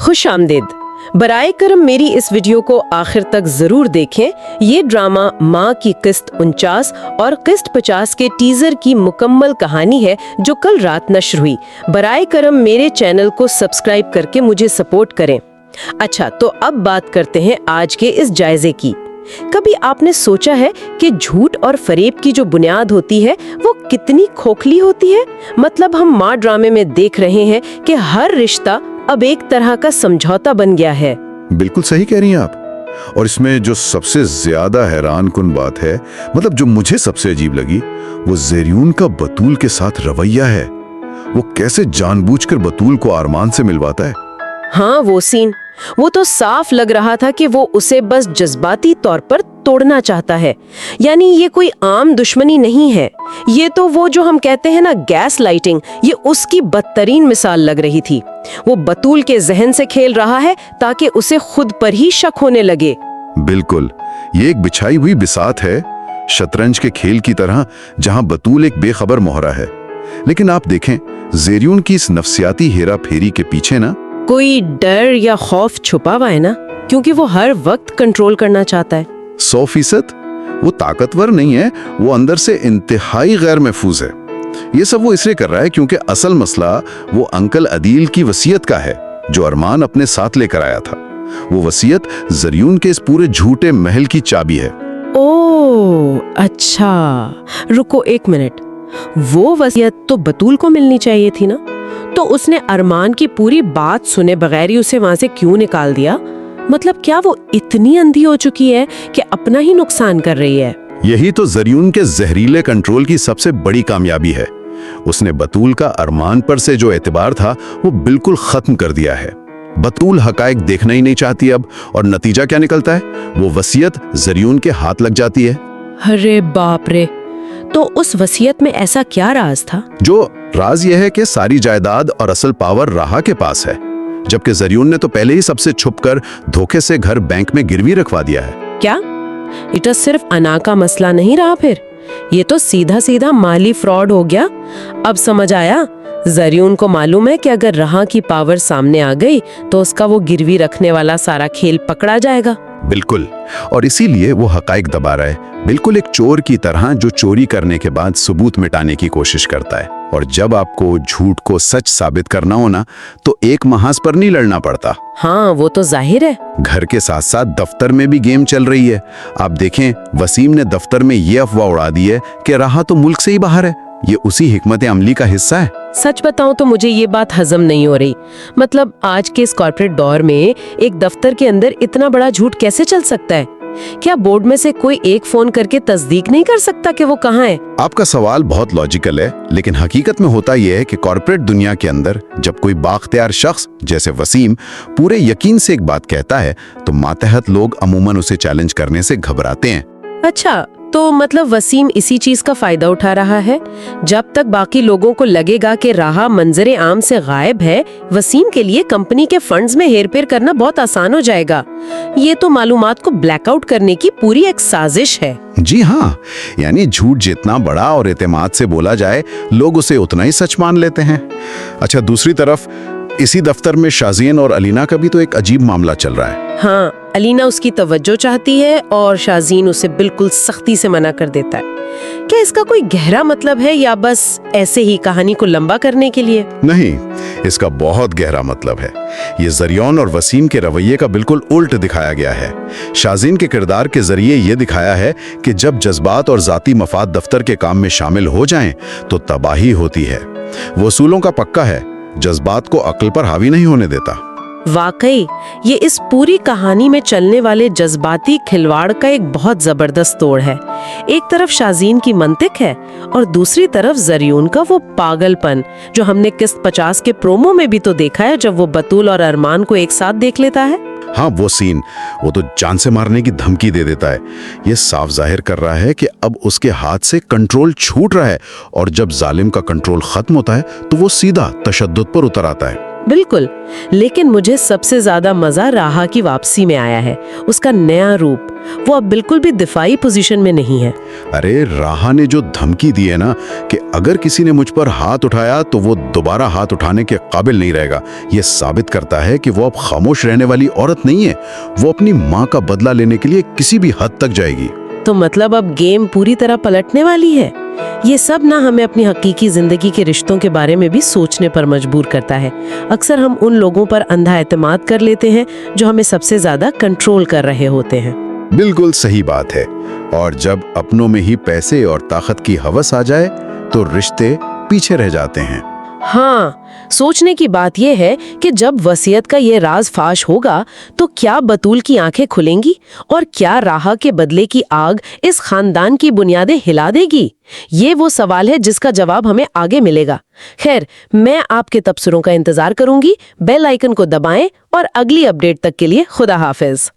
खुश आमदीद। बराए करम मेरी इस वीडियो को आखिर तक जरूर देखें। ये ड्रामा माँ की किस्त 49 और किस्त 50 के टीजर की मुकम्मल कहानी है जो कल रात नश्र हुई। बराए करम मेरे चैनल को सब्सक्राइब करके मुझे सपोर्ट करें। अच्छा, तो अब बात करते हैं आज के इस जायजे की। कभी आपने सोचा है कि झूठ और फरेब की जो बुनियाद होती है वो कितनी खोखली होती है? मतलब हम माँ ड्रामे में देख रहे हैं कि हर रिश्ता अब एक तरह का समझौता बन गया है। बिल्कुल सही कह रही हैं आप। और इसमें जो सबसे ज्यादा हैरान कुन बात है, मतलब जो मुझे सबसे अजीब लगी, वो ज़ेरियून का बतूल के साथ रवैया है। वो कैसे जानबूझकर बतूल को अरमान से मिलवाता है। हाँ, वो सीन, वो तो साफ लग रहा था कि वो उसे बस जज्बाती तौर पर तोड़ना चाहता है। यानी ये कोई आम दुश्मनी नहीं है, ये तो वो जो हम कहते हैं ना गैस लाइटिंग, ये उसकी बदतरीन मिसाल लग रही थी। वो बतूल के जहन से खेल रहा है ताकि उसे खुद पर ही शक होने लगे। बिल्कुल, ये एक बिछाई हुई बिसात है, शतरंज के खेल की तरह, जहां बतूल एक बेखबर मोहरा है। लेकिन आप देखें, ज़ेरियून की इस नफसियाती हेरा फेरी के पीछे ना कोई डर या खौफ छुपा हुआ है ना, क्योंकि वो हर वक्त कंट्रोल करना चाहता है। 100%। वो ताकतवर नहीं है, वो अंदर से इंतहाई गैर महफूज है। ये सब वो इसलिए कर रहा है क्योंकि असल मसला वो अंकल अदील की वसीयत का है, जो अरमान अपने साथ लेकर आया था। वो वसीयत ज़ेरियून के इस पूरे झूठे महल की चाबी है। ओह अच्छा, रुको एक मिनट, वो वसीयत तो बतूल को मिलनी चाहिए थी ना, तो उसने अरमान की पूरी बात सुने बगैर ही उसे वहां से क्यों निकाल दिया? मतलब क्या वो इतनी अंधी हो चुकी है कि अपना ही नुकसान कर रही है? यही तो ज़ेरियून के जहरीले कंट्रोल की सबसे बड़ी कामयाबी है। उसने बतूल का अरमान पर से जो एतबार था वो बिल्कुल खत्म कर दिया है। बतूल हकायक देखना ही नहीं चाहती अब, और नतीजा क्या निकलता है? वो वसीयत ज़ेरियून के हाथ लग जाती है। अरे बाप रे, तो उस वसीयत में ऐसा क्या राज था? जो राज यह है कि सारी जायदाद और असल पावर राहा के पास है, जबकि ज़ेरियून ने तो पहले ही सबसे छुपकर धोखे से घर बैंक में गिरवी रखवा दिया है। क्या ये तो सिर्फ अना का मसला नहीं रहा, फिर ये तो सीधा सीधा माली फ्रॉड हो गया। अब समझ आया, ज़ेरियून को मालूम है कि अगर राहा की पावर सामने आ गई तो उसका वो गिरवी रखने वाला सारा खेल पकड़ा जाएगा। बिल्कुल, और इसीलिए वो हकायक दबा रहा है, बिल्कुल एक चोर की तरह जो चोरी करने के बाद सबूत मिटाने की कोशिश करता है। और जब आपको झूठ को सच साबित करना हो ना, तो एक महाज पर नहीं लड़ना पड़ता। हाँ, वो तो जाहिर है। घर के साथ साथ दफ्तर में भी गेम चल रही है। आप देखें, वसीम ने दफ्तर में ये अफवाह उड़ा दी है कि राहा तो मुल्क से ही बाहर है। ये उसी हिकमत अमली का हिस्सा है। सच बताऊं तो मुझे ये बात हजम नहीं हो रही। मतलब आज के इस कॉर्पोरेट दौर में एक दफ्तर के अंदर इतना बड़ा झूठ कैसे चल सकता है? क्या बोर्ड में से कोई एक फोन करके तस्दीक नहीं कर सकता कि वो कहाँ है? आपका सवाल बहुत लॉजिकल है, लेकिन हकीकत में होता यह है कि कॉर्पोरेट दुनिया के अंदर जब कोई बाख्तियार शख्स जैसे वसीम पूरे यकीन से एक बात कहता है, तो मातहत लोग अमूमन उसे चैलेंज करने से घबराते हैं। अच्छा, तो मतलब वसीम इसी चीज का फायदा उठा रहा है। जब तक बाकी लोगों को लगेगा कि राहा मंजरे आम से गायब है, वसीम के लिए कंपनी के फंड्स में हेरफेर करना बहुत आसान हो जाएगा। ये तो मालूमात को ब्लैकआउट करने की पूरी एक साजिश है। जी हाँ, यानी झूठ जितना बड़ा और एतमाद से बोला जाए, लोग उसे उतना ही सच मान लेते हैं। अच्छा, दूसरी तरफ इसी दफ्तर में शाज़ीन और अलीना का भी तो एक अजीब मामला चल रहा है। हाँ, अलीना उसकी तवज्जो चाहती है और शाज़ीन उसे बिल्कुल सख्ती से मना कर देता है। क्या इसका कोई गहरा मतलब है या बस ऐसे ही कहानी को लंबा करने के लिए? नहीं, इसका बहुत गहरा मतलब है। ये ज़ेरियून और वसीम के रवैये का बिल्कुल उल्ट दिखाया गया है। शाज़ीन के किरदार के जरिए ये दिखाया है कि जब जज्बात और जाती मफाद दफ्तर के काम में शामिल हो जाएं, तो तबाही होती है। वो उसूलों का पक्का है, जज्बात को अक्ल पर हावी नहीं होने देता। वाकई ये इस पूरी कहानी में चलने वाले जज्बाती खिलवाड़ का एक बहुत जबरदस्त तोड़ है। एक तरफ शाज़ीन की मंतिक है और दूसरी तरफ ज़ेरियून का वो पागलपन, जो हमने किस्त 50 के प्रोमो में भी तो देखा है, जब वो बतूल और अरमान को एक साथ देख लेता है। हाँ, वो सीन, वो तो जान से मारने की धमकी दे देता है। ये साफ जाहिर कर रहा है कि अब उसके हाथ से कंट्रोल छूट रहा है, और जब जालिम का कंट्रोल खत्म होता है तो वो सीधा तशद्दुद पर उतर आता है। बिल्कुल, लेकिन मुझे सबसे ज्यादा मजा राहा की वापसी में आया है। उसका नया रूप, वो अब बिल्कुल भी दिफाई पोजीशन में नहीं है। अरे राहा ने जो धमकी दी है ना कि अगर किसी ने मुझ पर हाथ उठाया तो वो दोबारा हाथ उठाने के काबिल नहीं रहेगा, ये साबित करता है कि वो अब खामोश रहने वाली औरत नहीं है। वो अपनी माँ का बदला लेने के लिए किसी भी हद तक जाएगी। तो मतलब अब गेम पूरी तरह पलटने वाली है। ये सब ना हमें अपनी हकीकी जिंदगी के रिश्तों के बारे में भी सोचने पर मजबूर करता है। अक्सर हम उन लोगों पर अंधा एतमाद कर लेते हैं जो हमें सबसे ज्यादा कंट्रोल कर रहे होते हैं। बिल्कुल सही बात है। और जब अपनों में ही पैसे और ताकत की हवस आ जाए तो रिश्ते पीछे रह जाते हैं। हाँ, सोचने की बात यह है कि जब वसीयत का ये राज फाश होगा तो क्या बतूल की आंखें खुलेंगी और क्या राहा के बदले की आग इस खानदान की बुनियादें हिला देगी? ये वो सवाल है जिसका जवाब हमें आगे मिलेगा। खैर, मैं आपके तबसरों का इंतजार करूंगी। बेल आइकन को दबाएं और अगली अपडेट तक के लिए खुदा हाफिज।